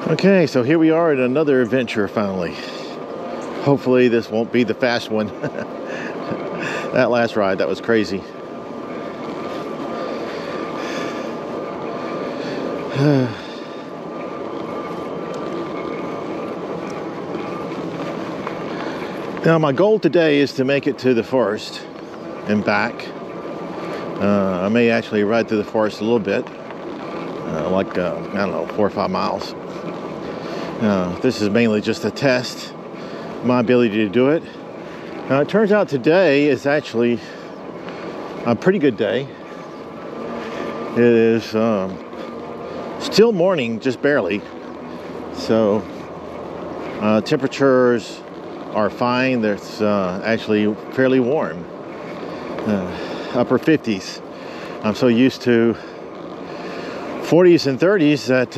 Okay, so here we are at another adventure finally. Hopefully this won't be the fast one. That last ride, that was crazy. Now my goal today is to make it to the forest and back. I may actually ride through the forest a little bit, I don't know, 4 or 5 miles. This is mainly just a test, my ability to do it. Now it turns out today is actually a pretty good day. It is still morning, just barely. So temperatures are fine. It's actually fairly warm, upper 50s. I'm so used to 40s and 30s that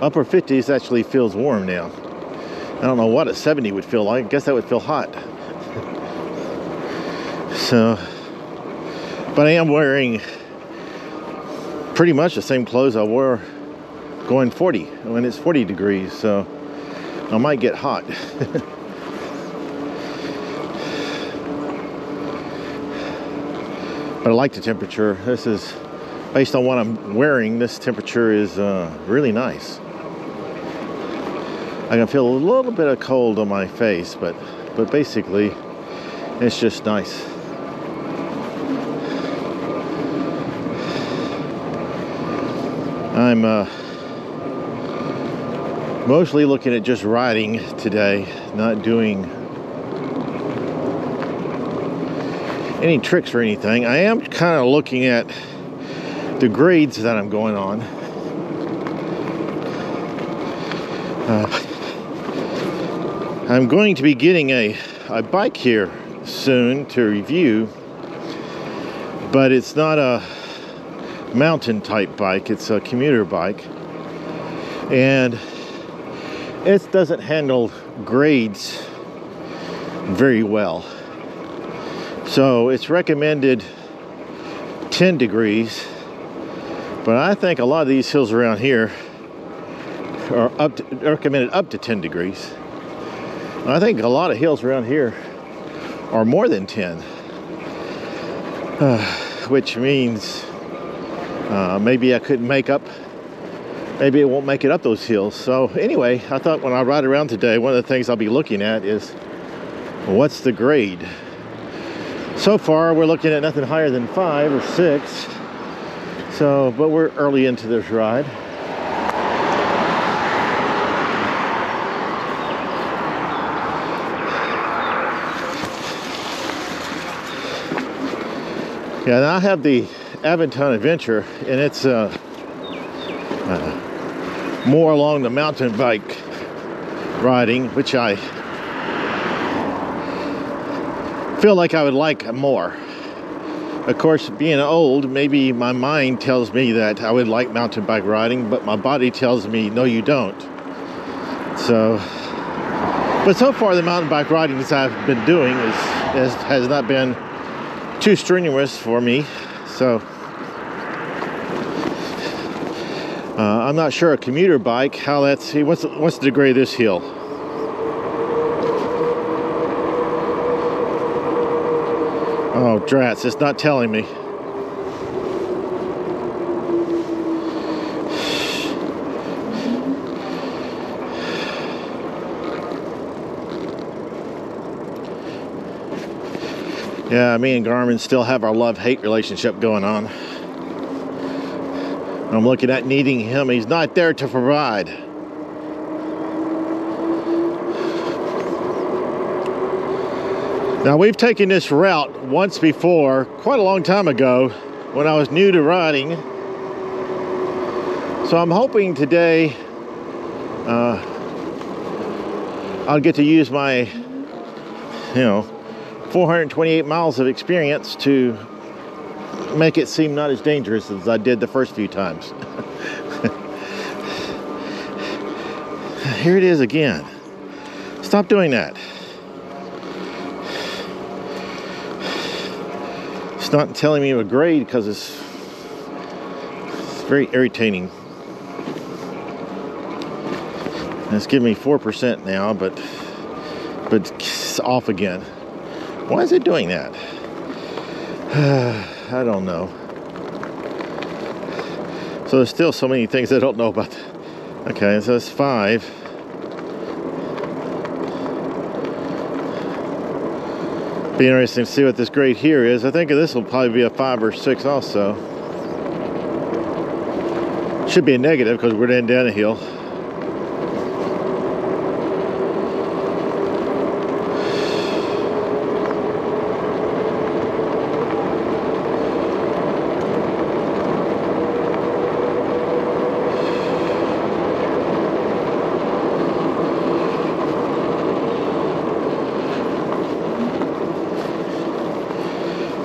upper 50s actually feels warm now. I don't know what a 70 would feel like. I guess that would feel hot. So, but I am wearing pretty much the same clothes I wore going 40 when it's 40 degrees. So I might get hot. But I like the temperature. This is based on what I'm wearing. This temperature is really nice. I can feel a little bit of cold on my face, but basically it's just nice. I'm mostly looking at just riding today, not doing any tricks or anything. I am kind of looking at the grades that I'm going on. I'm going to be getting a bike here soon to review, but it's not a mountain type bike. It's a commuter bike, and it doesn't handle grades very well. So it's recommended 10 degrees, but I think a lot of these hills around here are recommended up to 10 degrees. I think a lot of hills around here are more than 10, which means maybe I couldn't make up, maybe it won't make it up those hills. So anyway, I thought when I ride around today, one of the things I'll be looking at is what's the grade. So far we're looking at nothing higher than 5 or 6. So, but we're early into this ride. Yeah, and I have the Aventon Aventure, and it's more along the mountain bike riding, which I feel like I would like more. Of course, being old, maybe my mind tells me that I would like mountain bike riding, but my body tells me, no, you don't. So, but so far the mountain bike riding that I've been doing has not been too strenuous for me. So I'm not sure a commuter bike, how that's, see, what's the degree of this hill? Oh, drats, it's not telling me. Yeah, me and Garmin still have our love-hate relationship going on. I'm looking at needing him. He's not there to provide. Now, we've taken this route once before, quite a long time ago, when I was new to riding. So I'm hoping today I'll get to use my, 428 miles of experience to make it seem not as dangerous as I did the first few times. Here it is again. Stop doing that. It's not telling me a grade because it's very irritating. It's giving me 4% now, but it's off again. Why is it doing that? I don't know. So there's still so many things I don't know about. Okay, so it's 5. Be interesting to see what this grade here is. I think this will probably be a 5 or 6 also. Should be a negative because we're down a hill.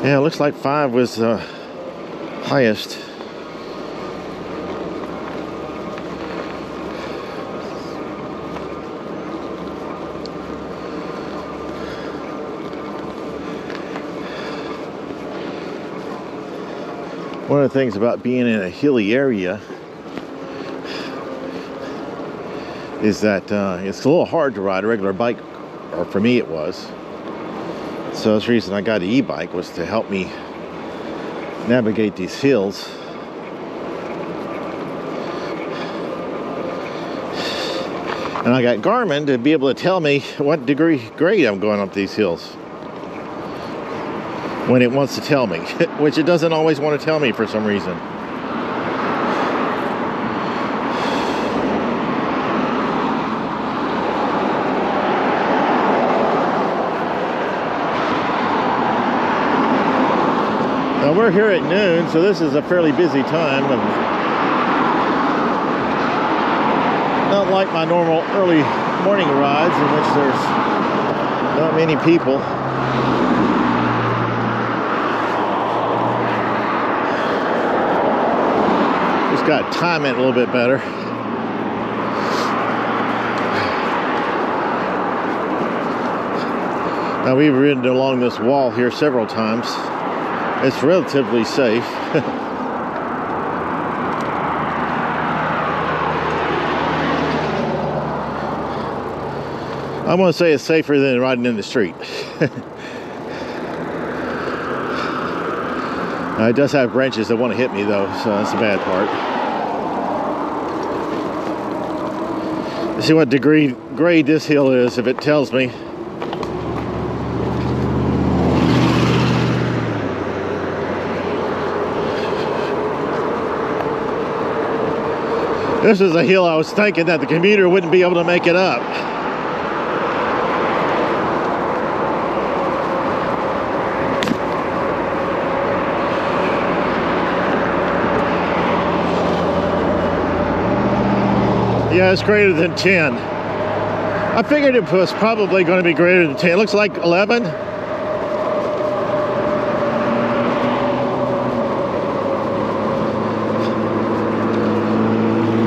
Yeah, it looks like 5 was highest. One of the things about being in a hilly area is that it's a little hard to ride a regular bike, or for me it was. So that's the reason I got an e-bike, was to help me navigate these hills. And I got Garmin to be able to tell me what degree grade I'm going up these hills when it wants to tell me, which it doesn't always want to tell me for some reason. Now we're here at noon, so this is a fairly busy time. Not like my normal early morning rides in which there's not many people. Just got to time it a little bit better. Now we've ridden along this wall here several times. It's relatively safe. I want to say it's safer than riding in the street. It does have branches that want to hit me though, so that's the bad part. Let's see what grade this hill is, if it tells me. This is a hill I was thinking that the commuter wouldn't be able to make it up. Yeah, it's greater than 10. I figured it was probably going to be greater than 10. It looks like 11.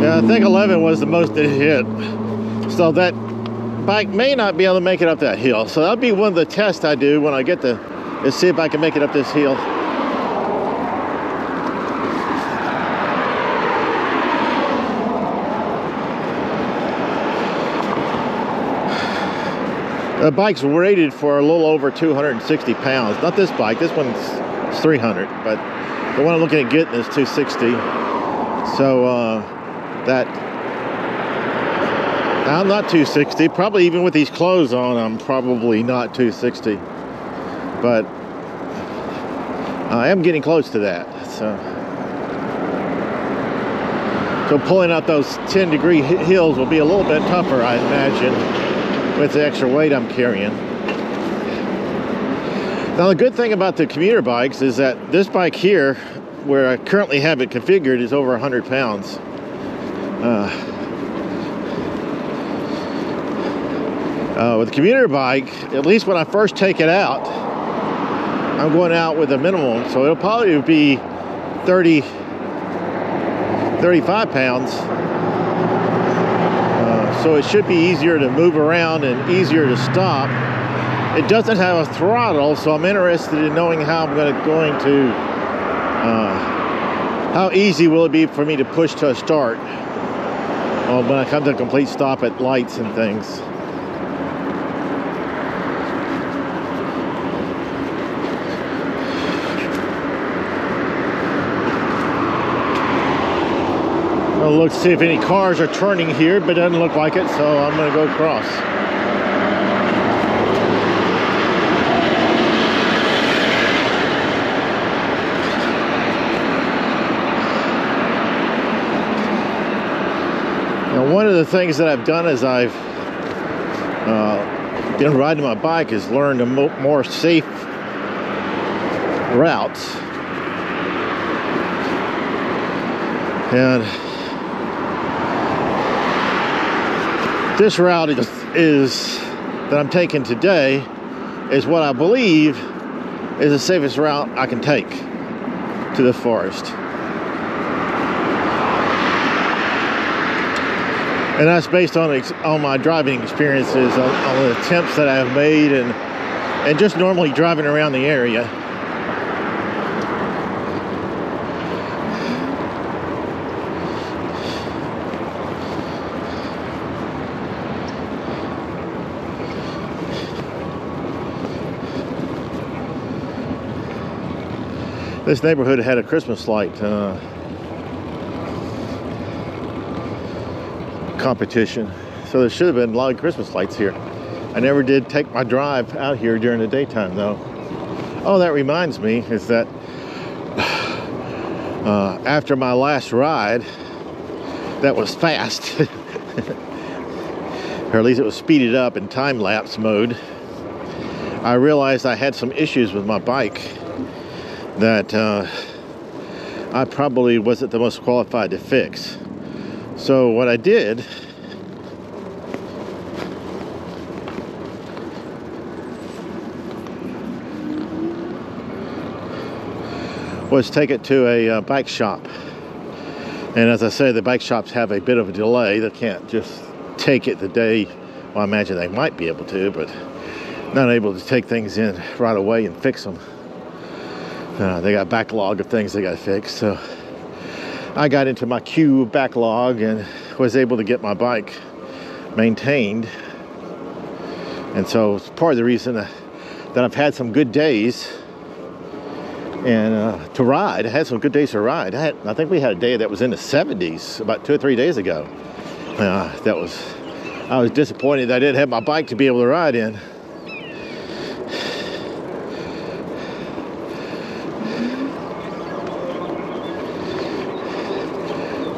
Yeah, I think 11 was the most it hit. So that bike may not be able to make it up that hill. So that'll be one of the tests I do when I get to see if I can make it up this hill. The bike's rated for a little over 260 pounds. Not this bike, this one's 300, but the one I'm looking at getting is 260. So I'm not 260. Probably even with these clothes on, I'm probably not 260. But I am getting close to that. So pulling up those 10-degree hills will be a little bit tougher, I imagine, with the extra weight I'm carrying. Now the good thing about the commuter bikes is that this bike here, where I currently have it configured, is over 100 pounds. With the commuter bike, at least when I first take it out, I'm going out with a minimum, so it'll probably be 35 pounds. So it should be easier to move around and easier to stop. It doesn't have a throttle, so I'm interested in knowing how I'm going to how easy will it be for me to push to a start when I come to a complete stop at lights and things. I'll look to see if any cars are turning here, but it doesn't look like it, so I'm going to go across. Now, one of the things that I've done as I've been riding my bike is learn a more safe routes. And this route is that I'm taking today is what I believe is the safest route I can take to the forest. And that's based on my driving experiences, on the attempts that I've made, and just normally driving around the area. This neighborhood had a Christmas light competition, so there should have been a lot of Christmas lights here. I never did take my drive out here during the daytime, though. Oh, that reminds me, is that after my last ride, that was fast, or at least it was speeded up in time-lapse mode, I realized I had some issues with my bike that I probably wasn't the most qualified to fix. So what I did was take it to a bike shop. And as I say, the bike shops have a bit of a delay. They can't just take it the day, well, I imagine they might be able to, but not able to take things in right away and fix them. They got a backlog of things they got to fix. So I got into my queue backlog and was able to get my bike maintained. And so it's part of the reason that I've had some good days and to ride. I had some good days to ride. I think we had a day that was in the 70s about 2 or 3 days ago. I was disappointed that I didn't have my bike to be able to ride in.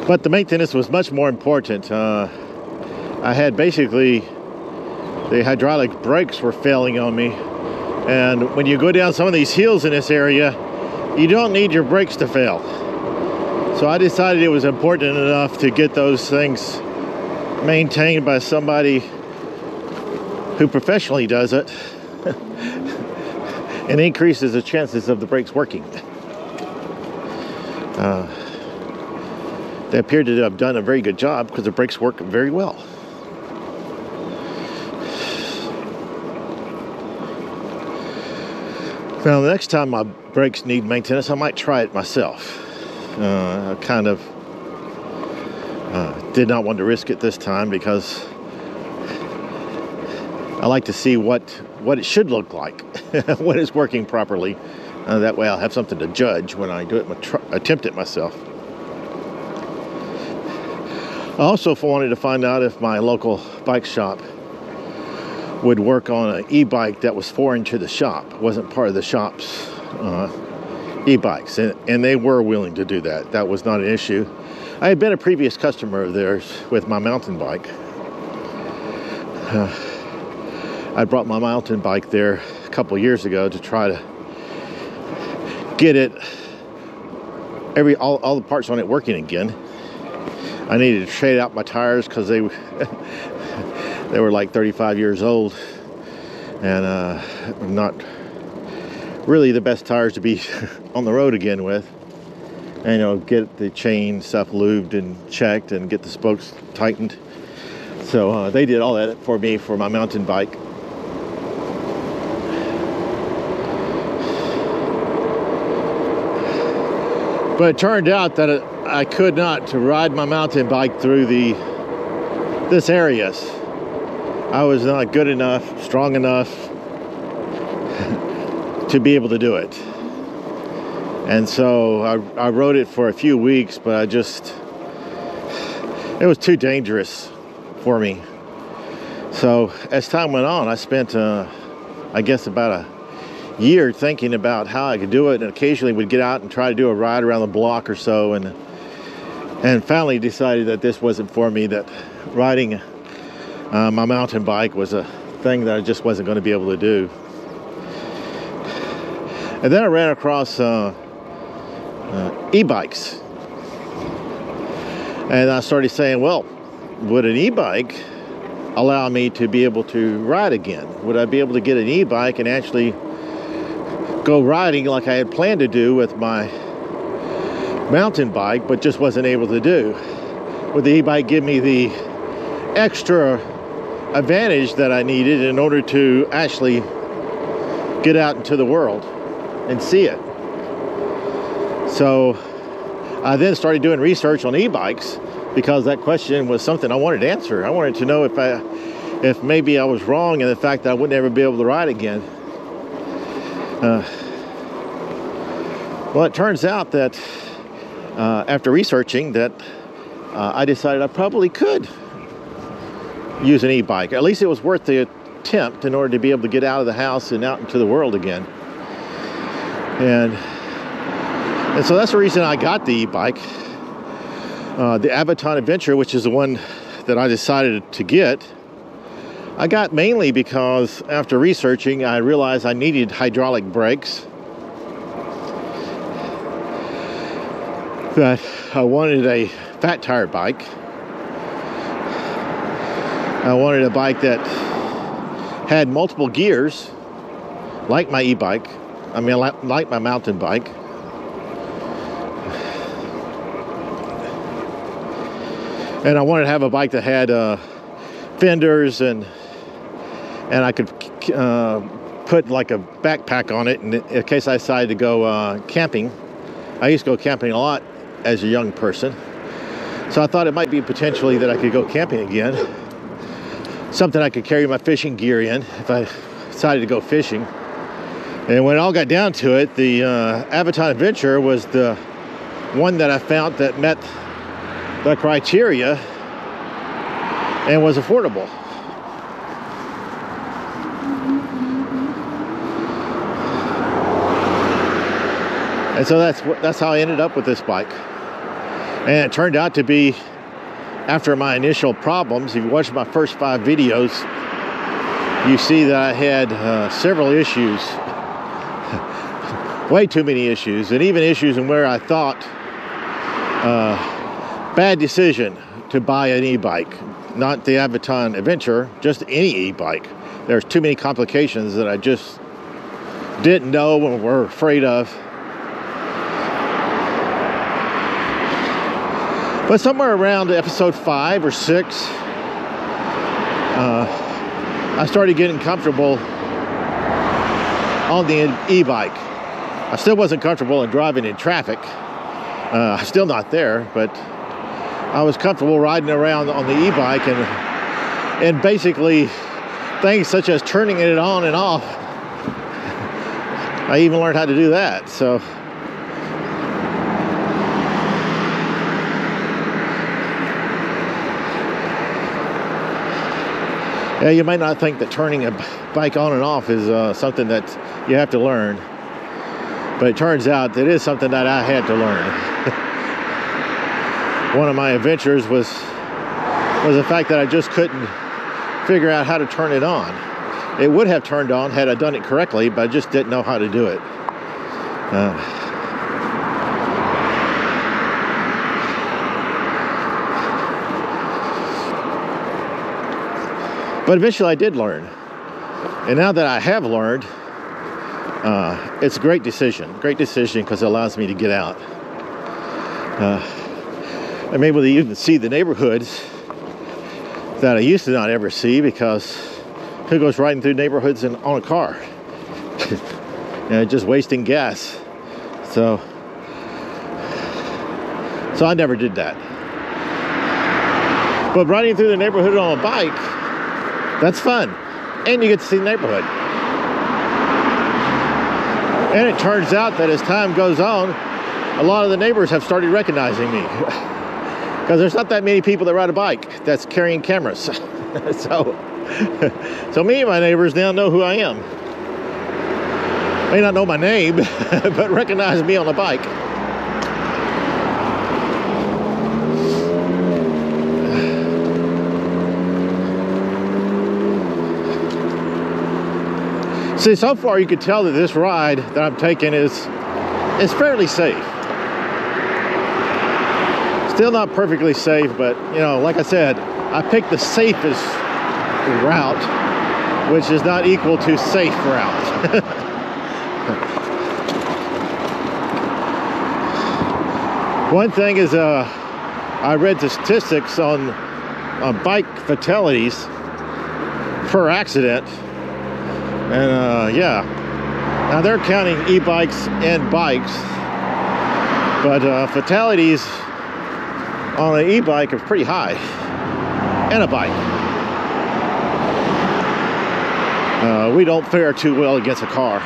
But the maintenance was much more important. I had basically, the hydraulic brakes were failing on me. And when you go down some of these hills in this area, you don't need your brakes to fail. So I decided it was important enough to get those things maintained by somebody who professionally does it and increases the chances of the brakes working. They appear to have done a very good job because the brakes work very well. Now, the next time my brakes need maintenance, I might try it myself. I kind of did not want to risk it this time because I like to see what it should look like when it's working properly. That way I'll have something to judge when I do it, attempt it myself. I also wanted to find out if my local bike shop would work on an e-bike that was foreign to the shop, wasn't part of the shop's e-bikes, and they were willing to do that. That was not an issue. I had been a previous customer of theirs with my mountain bike. I brought my mountain bike there a couple years ago to try to get it, all the parts on it working again. I needed to trade out my tires because they were like 35 years old and not really the best tires to be on the road again with. And get the chain stuff lubed and checked and get the spokes tightened. So they did all that for me for my mountain bike. But it turned out that I could not ride my mountain bike through the this areas. I was not good enough, strong enough to be able to do it. And so I rode it for a few weeks, but it was too dangerous for me. So as time went on, I spent, I guess, about a year thinking about how I could do it, and occasionally would get out and try to do a ride around the block or so, and finally decided that this wasn't for me, that riding my mountain bike was a thing that I just wasn't going to be able to do. And then I ran across e-bikes, and I started saying, well, would an e-bike allow me to be able to ride again? Would I be able to get an e-bike and actually go riding like I had planned to do with my mountain bike, but just wasn't able to do? Would the e-bike give me the extra advantage that I needed in order to actually get out into the world and see it? So I then started doing research on e-bikes, because that question was something I wanted to answer. I wanted to know if maybe I was wrong in the fact that I would never be able to ride again. Well, it turns out that after researching that, I decided I probably could use an e-bike. At least it was worth the attempt in order to be able to get out of the house and out into the world again. And so that's the reason I got the e-bike. The Aventon Aventure, which is the one that I decided to get, I got mainly because after researching, I realized I needed hydraulic brakes, that I wanted a fat tire bike. I wanted a bike that had multiple gears, like my e-bike. I mean, like my mountain bike. And I wanted to have a bike that had fenders, and I could put like a backpack on it in case I decided to go camping. I used to go camping a lot as a young person, so I thought it might be potentially that I could go camping again. Something I could carry my fishing gear in if I decided to go fishing. And when it all got down to it, the Aventon Aventure was the one that I found that met the criteria and was affordable. And so that's how I ended up with this bike. And it turned out to be, after my initial problems, if you watch my first 5 videos, you see that I had several issues, way too many issues, and even issues in where I thought bad decision to buy an e-bike, not the Aventon Aventure, just any e-bike. There's too many complications that I just didn't know and were afraid of. But somewhere around episode 5 or 6, I started getting comfortable on the e-bike. I still wasn't comfortable in driving in traffic. I'm still not there, but I was comfortable riding around on the e-bike, and basically things such as turning it on and off. I even learned how to do that. So yeah, you might not think that turning a bike on and off is something that you have to learn, but it turns out it is something that I had to learn. One of my adventures was the fact that I just couldn't figure out how to turn it on. It would have turned on had I done it correctly, but I just didn't know how to do it. But eventually I did learn. And now that I have learned, it's a great decision because it allows me to get out. I'm able to even see the neighborhoods that I used to not ever see, because who goes riding through neighborhoods on a car? Just wasting gas. So I never did that. But riding through the neighborhood on a bike, that's fun. And you get to see the neighborhood. And it turns out that as time goes on, a lot of the neighbors have started recognizing me. Because there's not that many people that ride a bike that's carrying cameras. So me and my neighbors now know who I am. May not know my name, but recognize me on a bike. See, so far you could tell that this ride that I'm taking is fairly safe. Still not perfectly safe, but you know, like I said, I picked the safest route, which is not equal to safe route. One thing is, I read the statistics on bike fatalities per accident. And yeah, now they're counting e-bikes and bikes, but fatalities on an e-bike are pretty high, and a bike. We don't fare too well against a car.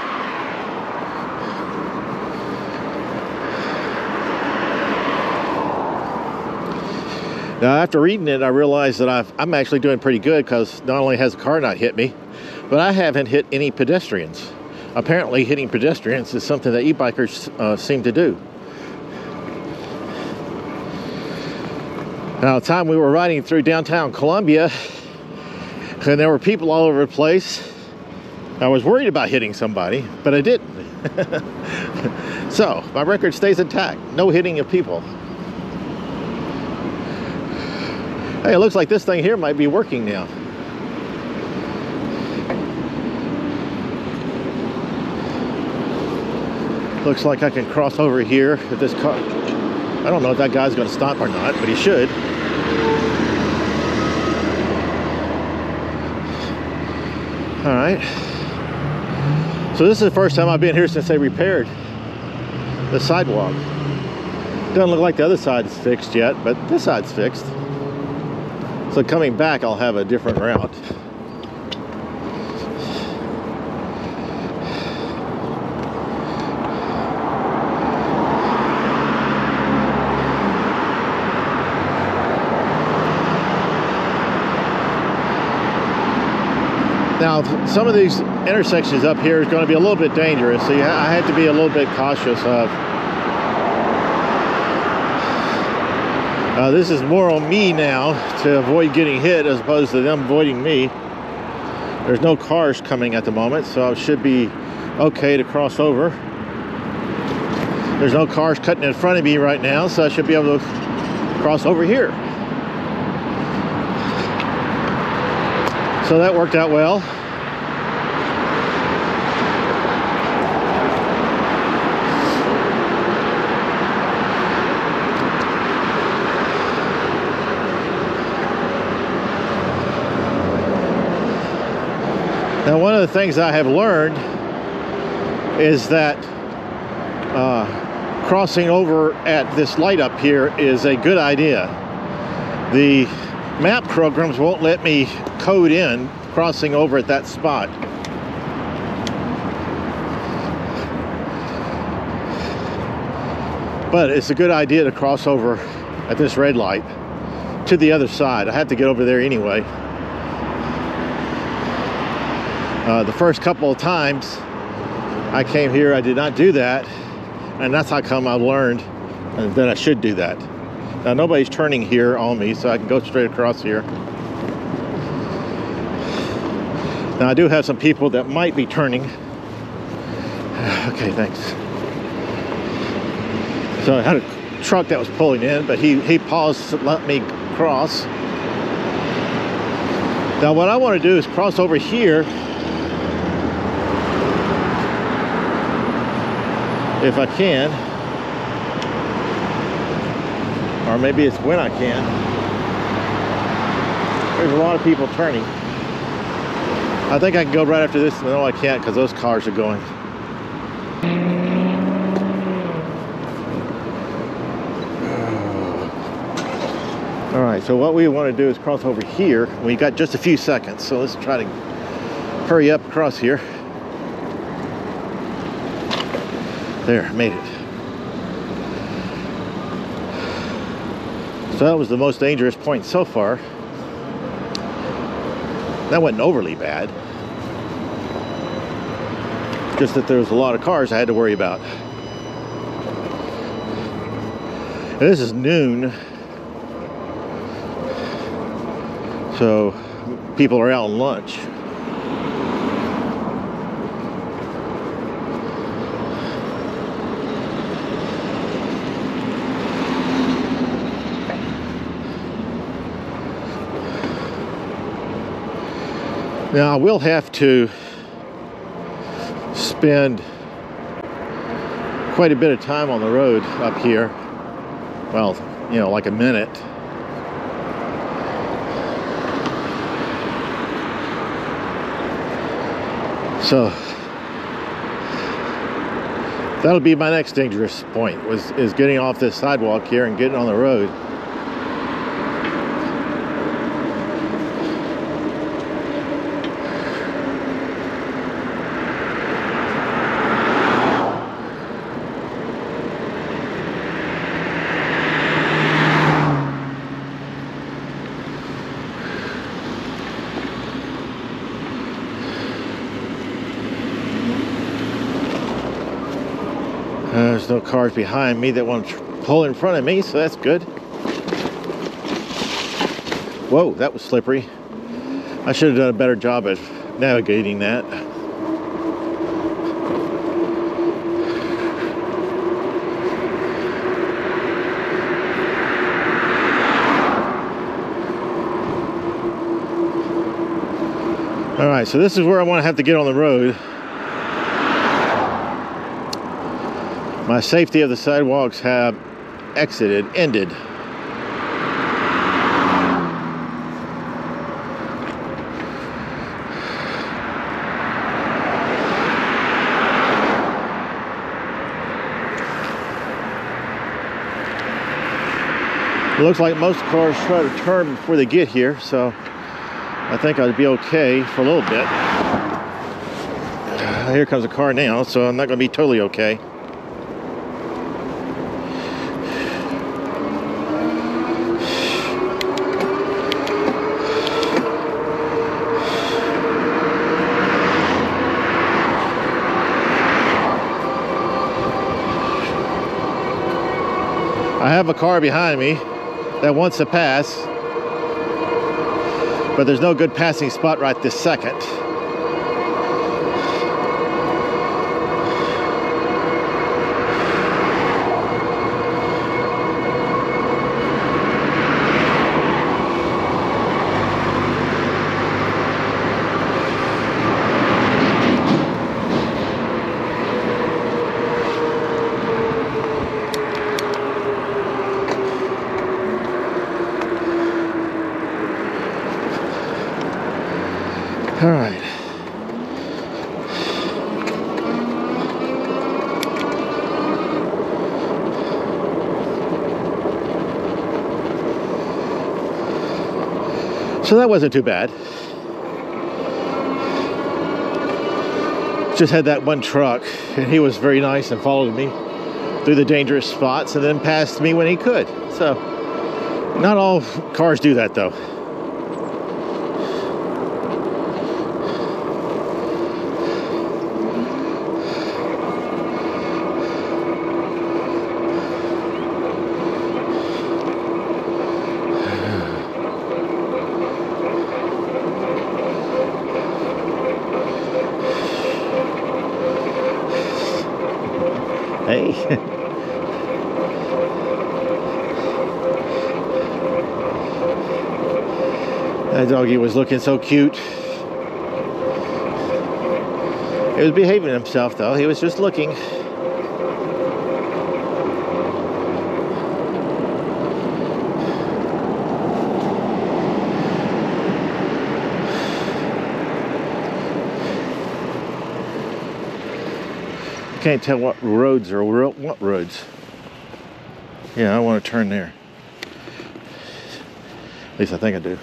Now after reading it, I realized that I'm actually doing pretty good, because not only has the car not hit me, but I haven't hit any pedestrians. Apparently hitting pedestrians is something that e-bikers seem to do. Now, the time we were riding through downtown Columbia, and there were people all over the place, I was worried about hitting somebody, but I didn't. So, my record stays intact. No hitting of people. Hey, it looks like this thing here might be working now. Looks like I can cross over here if this car... I don't know if that guy's going to stop or not, but he should. All right. So this is the first time I've been here since they repaired the sidewalk. Doesn't look like the other side is fixed yet, but this side's fixed. So coming back, I'll have a different route. Now, some of these intersections up here is going to be a little bit dangerous, so I had to be a little bit cautious of. This is more on me now to avoid getting hit as opposed to them avoiding me. There's no cars coming at the moment, so I should be okay to cross over. There's no cars cutting in front of me right now, so I should be able to cross over here. So that worked out well. Now, one of the things I have learned is that crossing over at this light up here is a good idea. The map programs won't let me code in crossing over at that spot. But it's a good idea to cross over at this red light to the other side. I have to get over there anyway. The first couple of times I came here, I did not do that, and that's how come I learned that I should do that. Now, nobody's turning here on me, so I can go straight across here. Now, I do have some people that might be turning. Okay, thanks. So I had a truck that was pulling in, but he paused to let me cross. Now, what I want to do is cross over here. If I can. Or maybe it's when I can. There's a lot of people turning. I think I can go right after this. No, I can't, because those cars are going. All right, so what we want to do is cross over here. We got just a few seconds, so let's try to hurry up across here. There, made it. So that was the most dangerous point so far. That wasn't overly bad. Just that there was a lot of cars I had to worry about. And this is noon, so people are out on lunch. Now I will have to spend quite a bit of time on the road up here. Well, you know, like a minute. So that'll be my next dangerous point, is getting off this sidewalk here and getting on the road. There's no cars behind me that want to pull in front of me, so that's good. Whoa, that was slippery. I should have done a better job at navigating that. All right, so this is where I want to have to get on the road. My safety of the sidewalks have ended. It looks like most cars try to turn before they get here, so I think I'd be okay for a little bit. Here comes a car now, so I'm not going to be totally okay. I have a car behind me that wants to pass, but there's no good passing spot right this second. All right. So that wasn't too bad. Just had that one truck, and he was very nice and followed me through the dangerous spots and then passed me when he could. So not all cars do that though. Hey. That doggy was looking so cute. He was behaving himself though. He was just looking. Can't tell what roads are what roads. Yeah, I want to turn there. At least I think I do.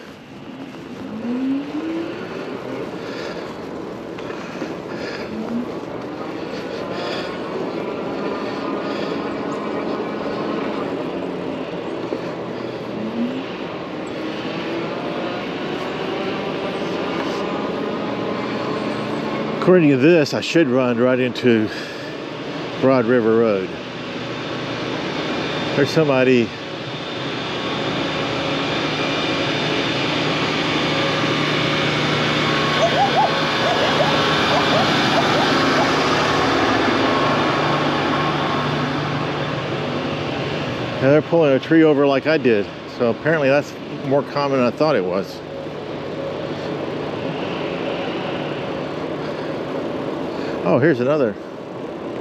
According to this, I should run right into Broad River Road. There's somebody. And they're pulling a tree over like I did. So apparently that's more common than I thought it was. Oh, here's another.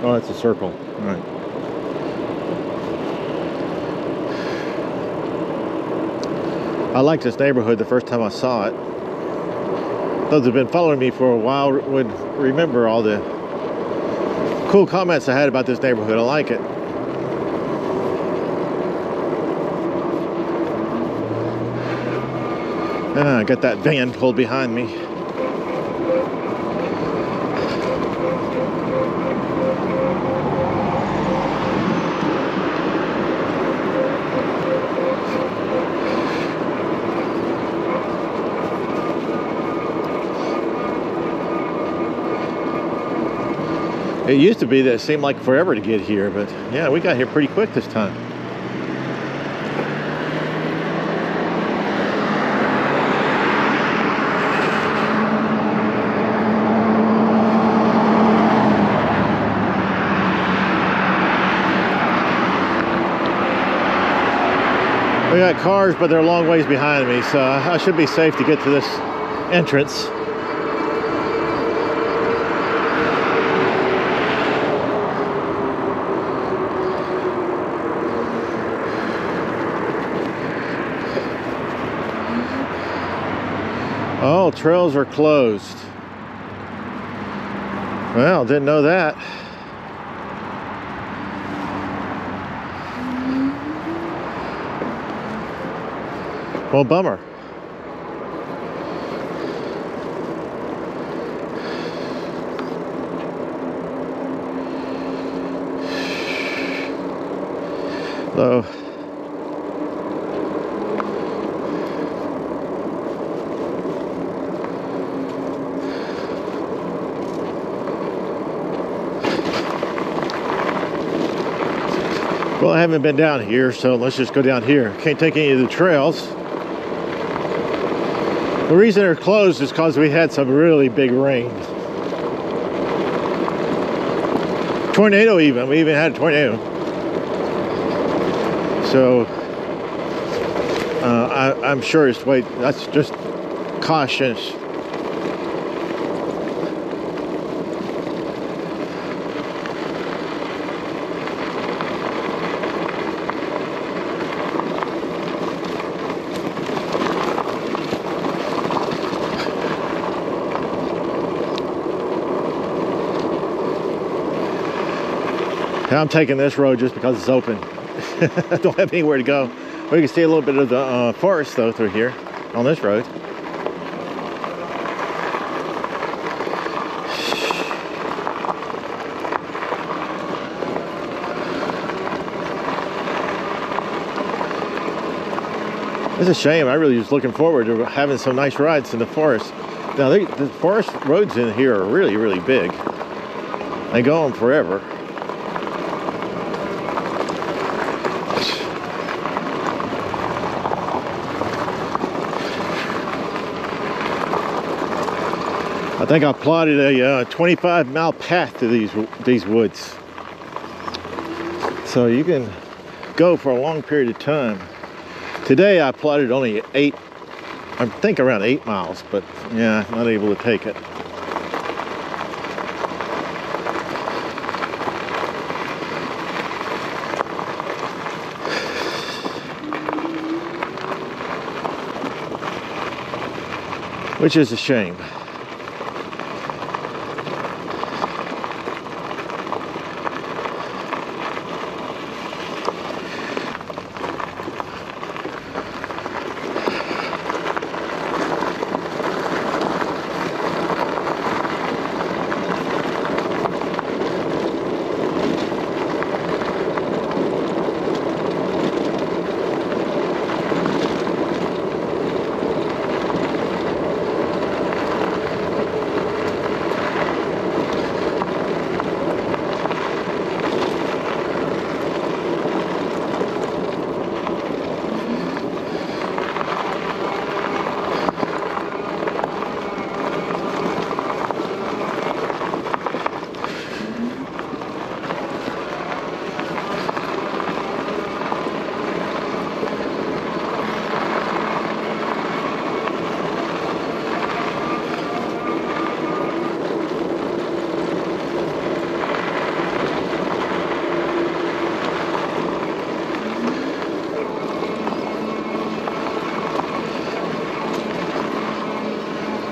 Oh, that's a circle. All right. I liked this neighborhood the first time I saw it. Those who've been following me for a while would remember all the cool comments I had about this neighborhood. I like it. I got that van pulled behind me. It used to be that it seemed like forever to get here, but yeah, we got here pretty quick this time. We got cars, but they're a long ways behind me, so I should be safe to get to this entrance. Oh, trails are closed. Well, didn't know that. Well, bummer. So, well, I haven't been down here, so let's just go down here. Can't take any of the trails. The reason they're closed is because we had some really big rain. Tornado even. We even had a tornado. So I'm sure it's that's just cautious. I'm taking this road just because it's open. I don't have anywhere to go. We can see a little bit of the forest though through here on this road. It's a shame. I really was looking forward to having some nice rides in the forest. Now the forest roads in here are really, really big. They go on forever. I think I plotted a 25-mile path to these woods. So you can go for a long period of time. Today I plotted only I think around 8 miles, but yeah, not able to take it. Which is a shame.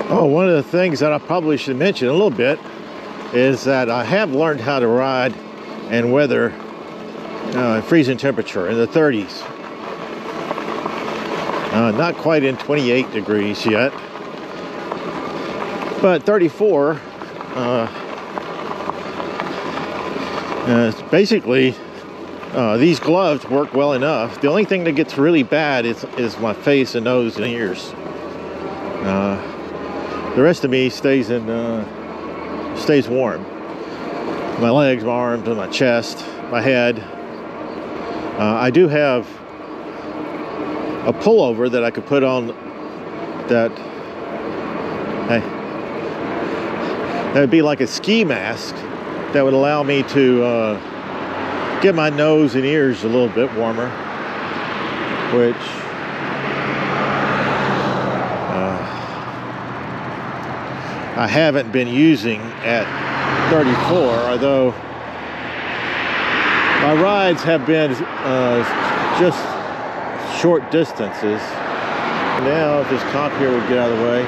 Oh, one of the things that I probably should mention a little bit is that I have learned how to ride and weather freezing temperature in the 30s. Not quite in 28 degrees yet, but 34. Basically, these gloves work well enough. The only thing that gets really bad is my face and nose and ears. The rest of me stays warm. My legs, my arms, and my chest, my head. I do have a pullover that I could put on that would be like a ski mask that would allow me to get my nose and ears a little bit warmer, which I haven't been using at 34, although my rides have been just short distances. Now, if this cop here would get out of the way.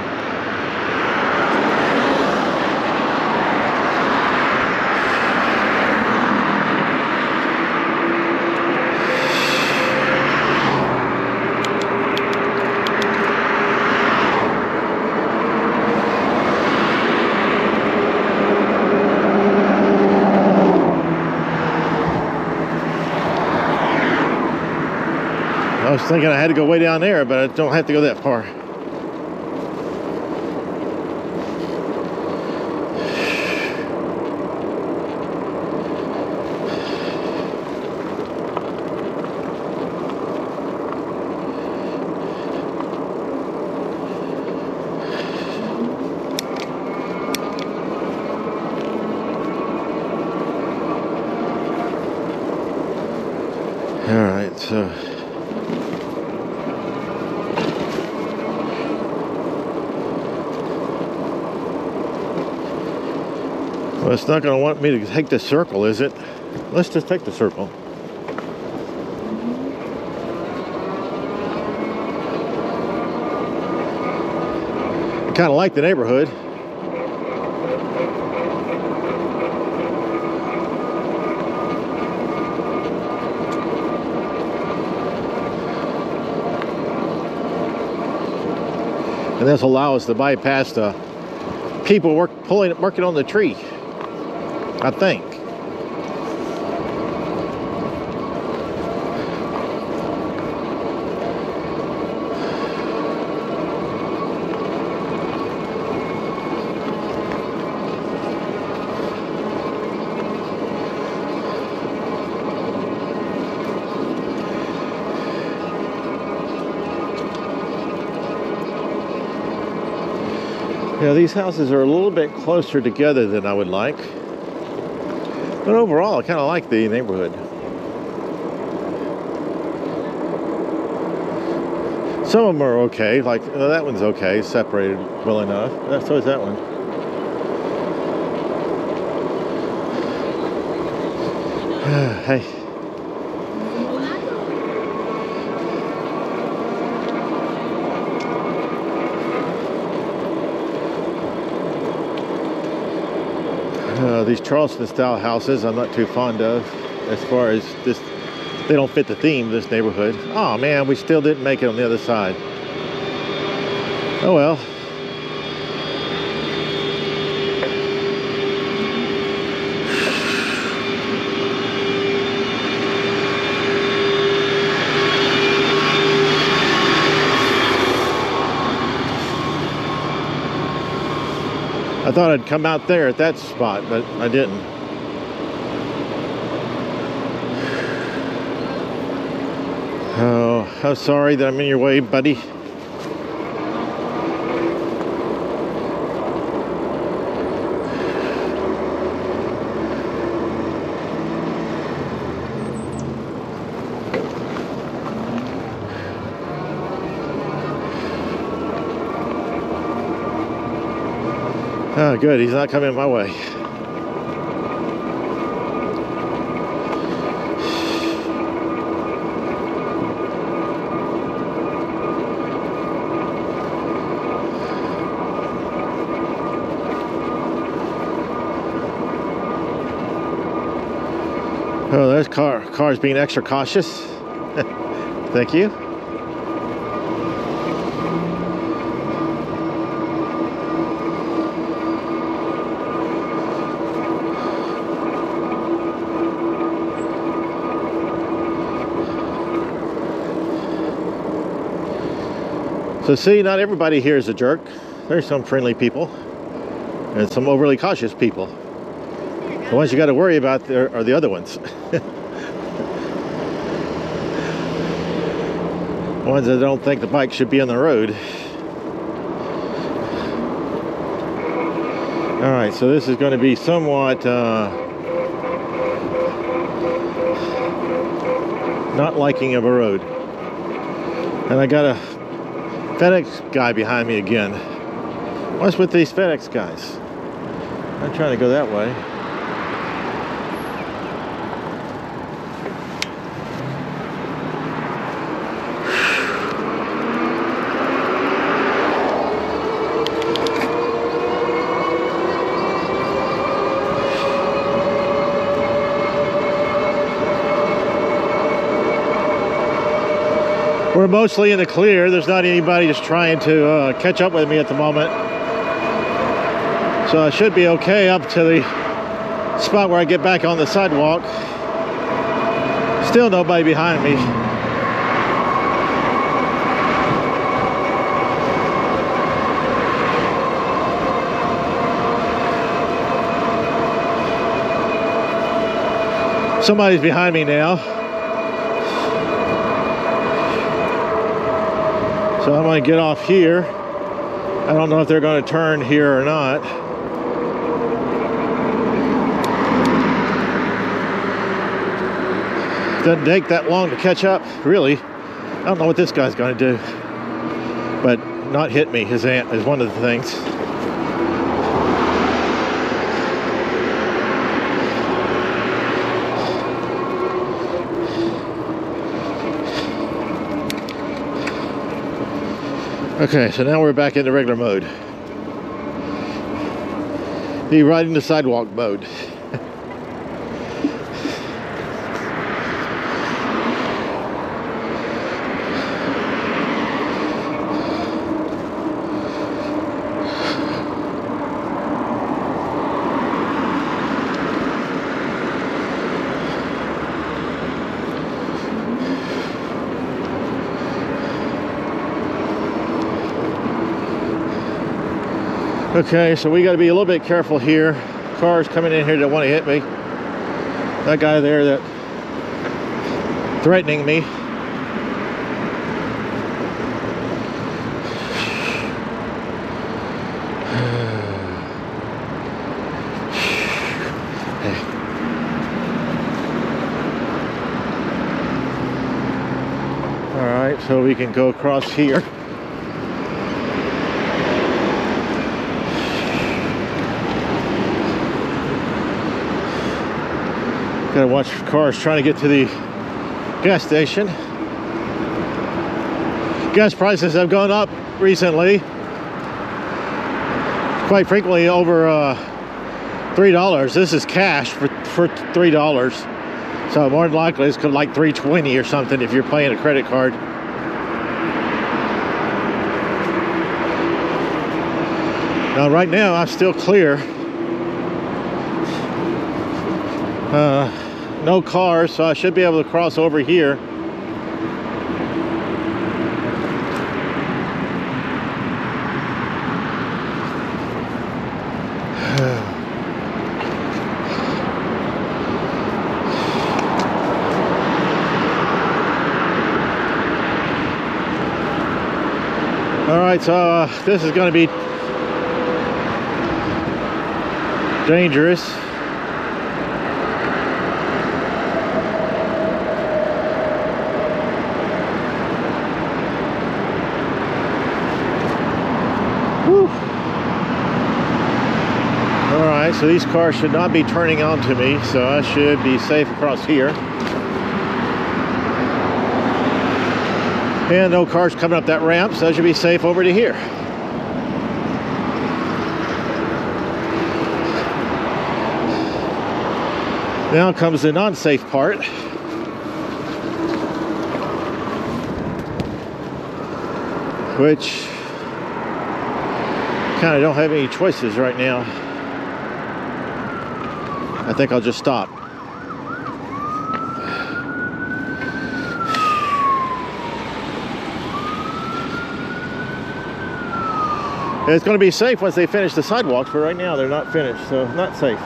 I was thinking I had to go way down there, but I don't have to go that far. All right, so well, it's not going to want me to take the circle, is it? Let's just take the circle. I kind of like the neighborhood. And this will allow us to bypass the people working on the tree, I think. Yeah, these houses are a little bit closer together than I would like. But overall, I kind of like the neighborhood. Some of them are okay, like that one's okay, separated well enough. So is that one. Hey. These Charleston style houses I'm not too fond of as far as this. They don't fit the theme of this neighborhood. Oh man, we still didn't make it on the other side. Oh well. I thought I'd come out there at that spot, but I didn't. Oh, I'm sorry that I'm in your way, buddy. Oh, good. He's not coming my way. Oh, there's cars being extra cautious. Thank you. So see, not everybody here is a jerk. There's some friendly people and some overly cautious people. The ones you got to worry about are the other ones. Ones that don't think the bike should be on the road. All right, so this is going to be somewhat not liking of a road. And I got a FedEx guy behind me again. What's with these FedEx guys? I'm trying to go that way. We're mostly in the clear. There's not anybody just trying to catch up with me at the moment. So I should be okay up to the spot where I get back on the sidewalk. Still nobody behind me. Somebody's behind me now. So I'm going to get off here. I don't know if they're going to turn here or not. Doesn't take that long to catch up, really. I don't know what this guy's going to do. But not hit me is one of the things. Okay, so now we're back into regular mode. The riding the sidewalk mode. Okay, so we got to be a little bit careful here. Cars coming in here that want to hit me. That guy there that threatening me. All right, so we can go across here. Gotta watch cars trying to get to the gas station. Gas prices have gone up recently. Quite frequently over $3. This is cash for $3. So more than likely it's like $3.20 or something if you're paying a credit card. Now right now I'm still clear. No cars, so I should be able to cross over here. All right, so this is going to be dangerous. So these cars should not be turning onto me, so I should be safe across here. And no cars coming up that ramp, so I should be safe over to here. Now comes the non-safe part. Which kind of don't have any choices right now. I think I'll just stop. It's going to be safe once they finish the sidewalks, but right now they're not finished, so not safe.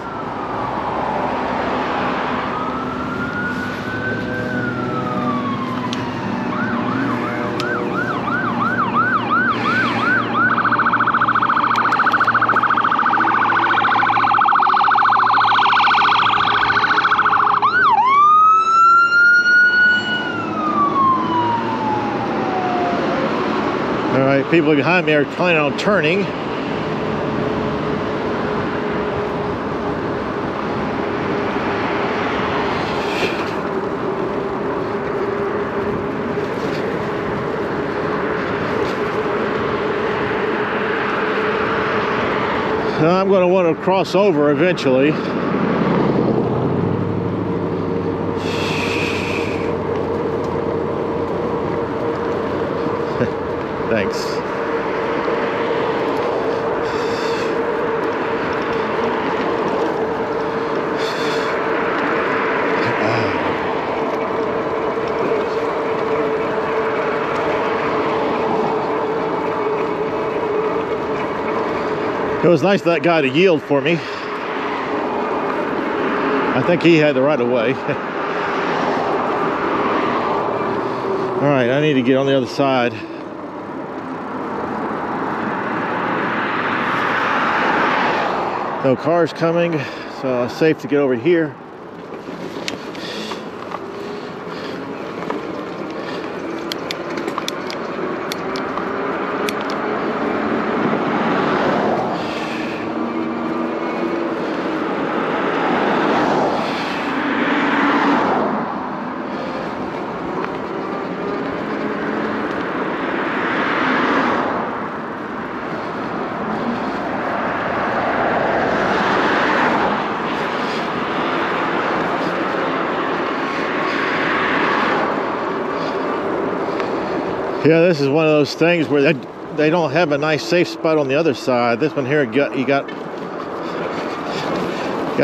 People behind me are planning on turning. Now I'm going to want to cross over eventually. Thanks. It was nice of that guy to yield for me. I think he had the right of way. All right, I need to get on the other side. No cars coming, so it's safe to get over here. Yeah, this is one of those things where they don't have a nice safe spot on the other side. This one here, you got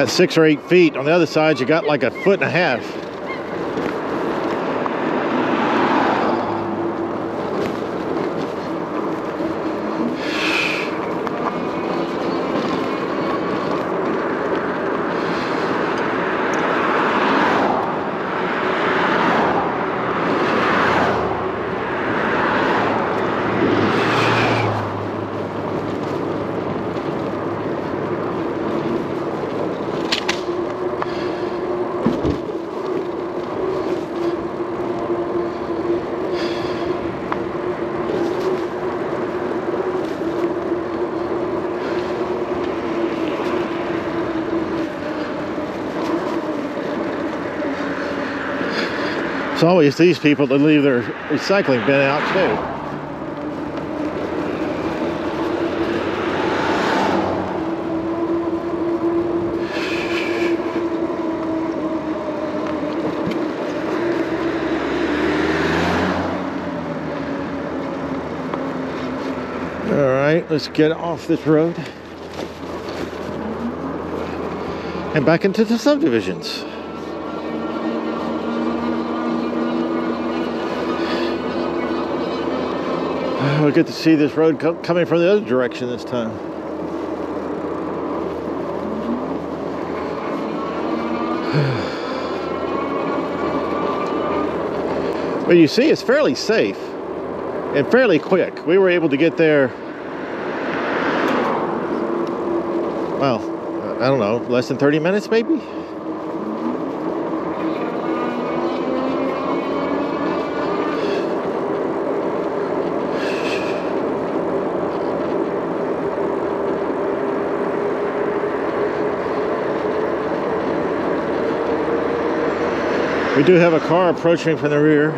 6 or 8 feet. On the other side, you got like 1.5 feet. It's always these people that leave their recycling bin out too. All right, let's get off this road and back into the subdivisions. We'll get to see this road coming from the other direction this time. But you see, it's fairly safe and fairly quick. We were able to get there, well, I don't know, less than 30 minutes maybe? We do have a car approaching from the rear.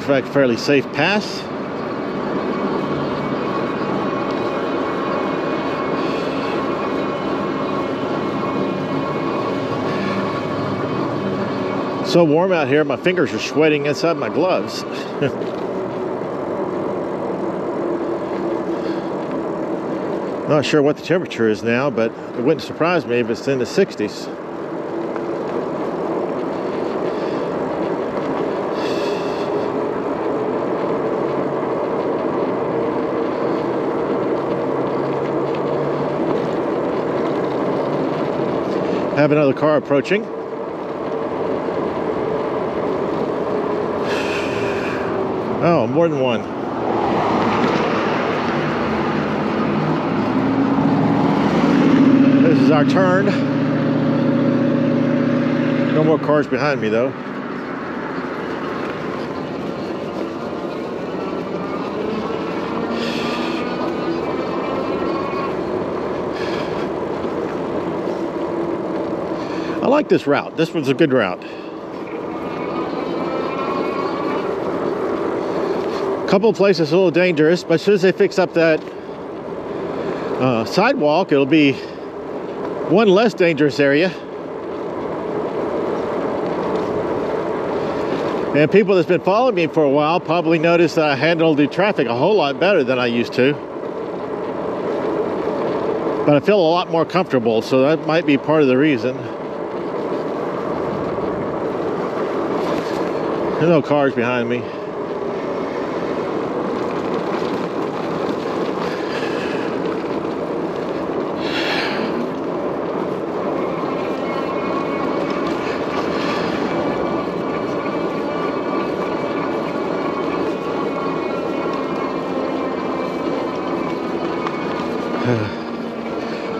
Looks like a fairly safe pass. So warm out here, my fingers are sweating inside my gloves. Not sure what the temperature is now, but it wouldn't surprise me if it's in the 60s. Have another car approaching. Oh, more than one. This is our turn. No more cars behind me, though. I like this route. This one's a good route. Couple of places a little dangerous, but as soon as they fix up that sidewalk, it'll be one less dangerous area. And people that's been following me for a while probably noticed that I handle the traffic a whole lot better than I used to. But I feel a lot more comfortable, so that might be part of the reason. There's no cars behind me.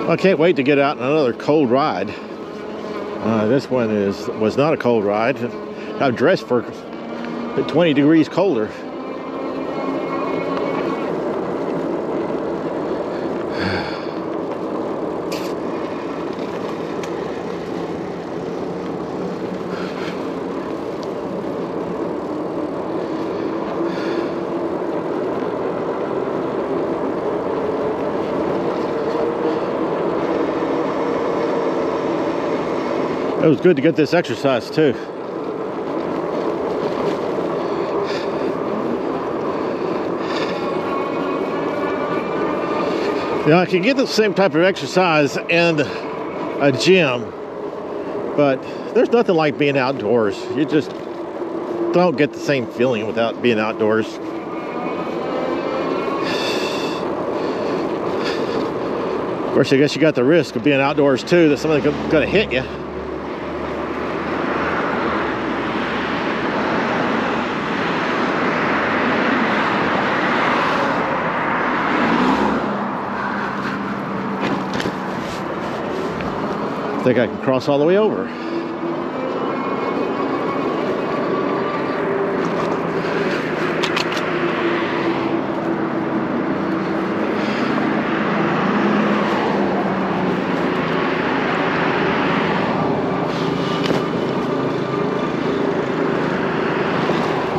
I can't wait to get out on another cold ride. This one was not a cold ride. I've dressed for 20 degrees colder. It was good to get this exercise too. You know, I can get the same type of exercise in a gym, but there's nothing like being outdoors. You just don't get the same feeling without being outdoors. Of course, I guess you got the risk of being outdoors too, that somebody's gonna hit you. I think I can cross all the way over.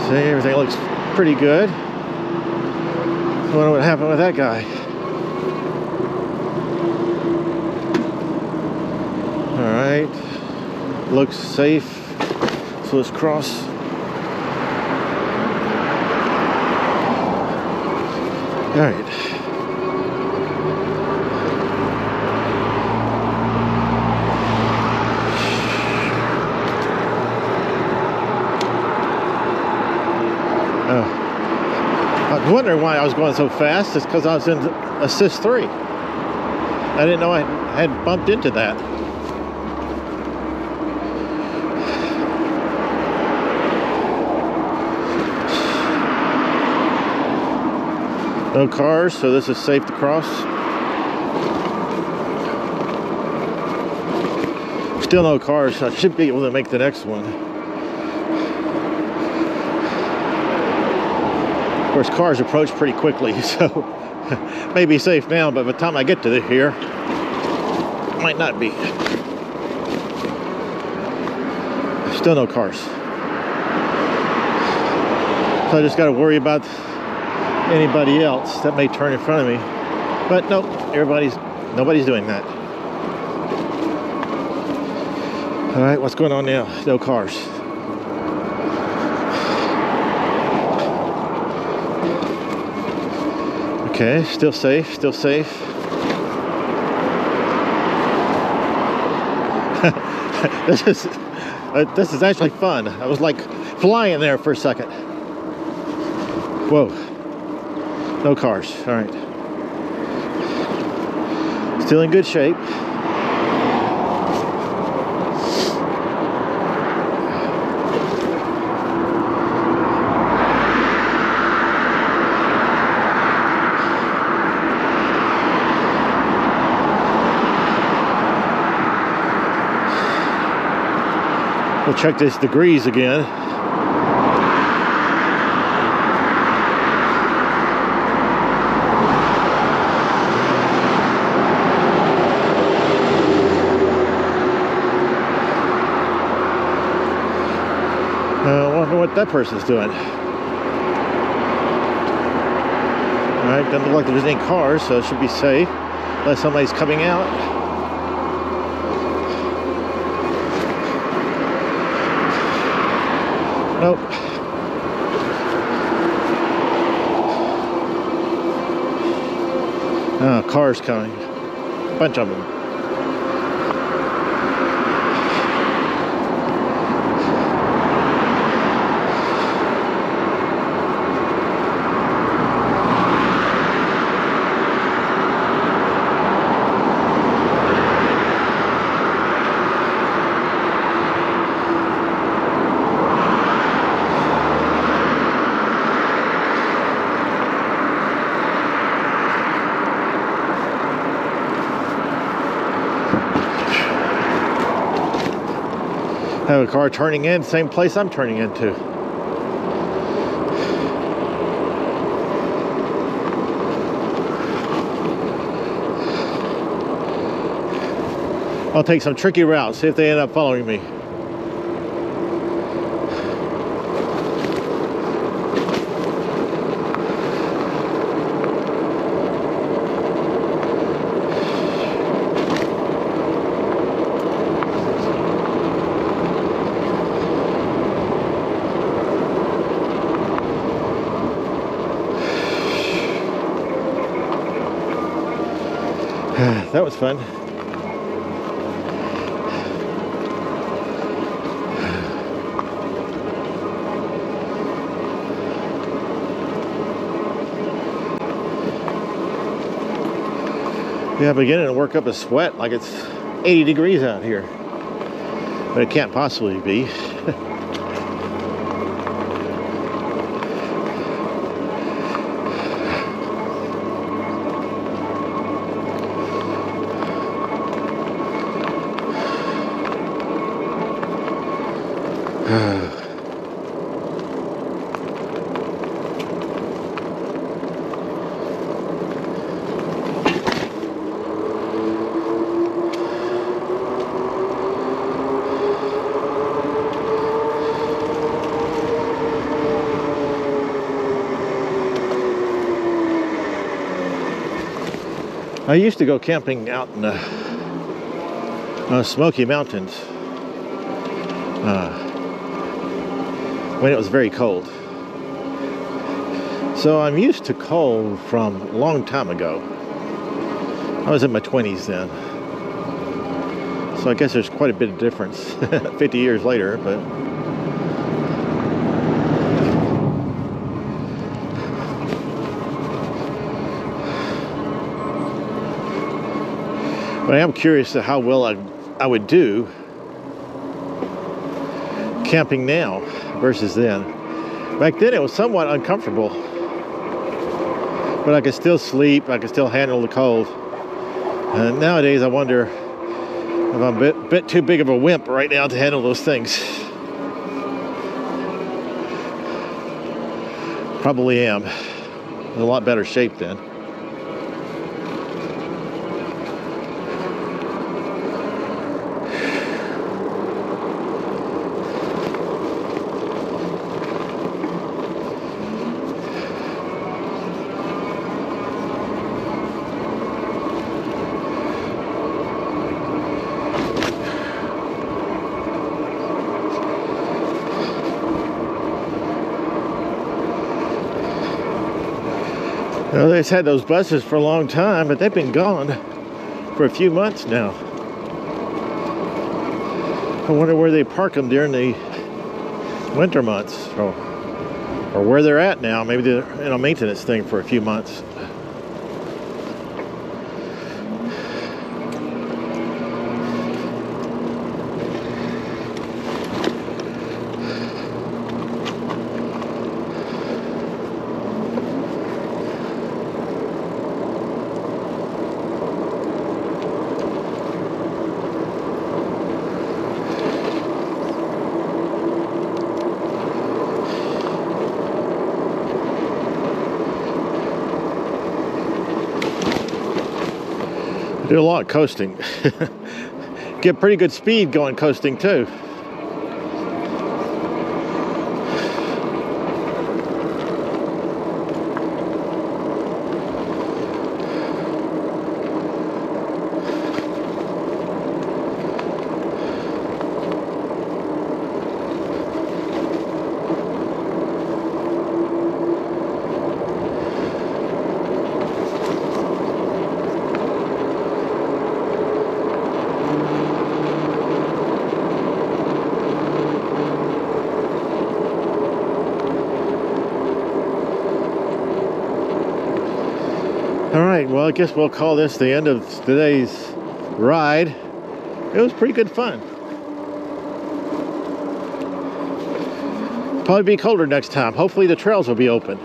See, everything looks pretty good. I wonder what happened with that guy. Alright, looks safe, so let's cross. Alright. I was wondering why I was going so fast. It's because I was in assist 3. I didn't know I had bumped into that. No cars, so this is safe to cross. Still no cars, so I should be able to make the next one. Of course, cars approach pretty quickly, so may be safe now, but by the time I get to here, it might not be. Still no cars. So I just got to worry about anybody else that may turn in front of me. But nope, nobody's doing that. All right, what's going on now? No cars. Okay, still safe, still safe. This is actually fun. I was like flying there for a second. Whoa. No cars. All right. Still in good shape. We'll check this degrees again. I wonder what that person's doing. Alright, doesn't look like there's any cars, so it should be safe. Unless somebody's coming out. Nope. Oh, cars coming. Bunch of them. I have a car turning in, same place I'm turning into. I'll take some tricky routes, see if they end up following me. That was fun. Yeah, I'm beginning to work up a sweat like it's 80 degrees out here. But it can't possibly be. I used to go camping out in the Smoky Mountains when it was very cold. So I'm used to cold from a long time ago. I was in my 20s then. So I guess there's quite a bit of difference 50 years later, but I am curious to how well I would do camping now versus then. Back then it was somewhat uncomfortable, but I could still sleep, I could still handle the cold. And nowadays I wonder if I'm a bit too big of a wimp right now to handle those things. Probably am. In a lot better shape then. Well, they've had those buses for a long time, but they've been gone for a few months now. I wonder where they park them during the winter months, or where they're at now. Maybe they're in a maintenance thing for a few months. Do a lot of coasting. Get pretty good speed going coasting too. All right, well, I guess we'll call this the end of today's ride. It was pretty good fun. Probably be colder next time. Hopefully the trails will be open.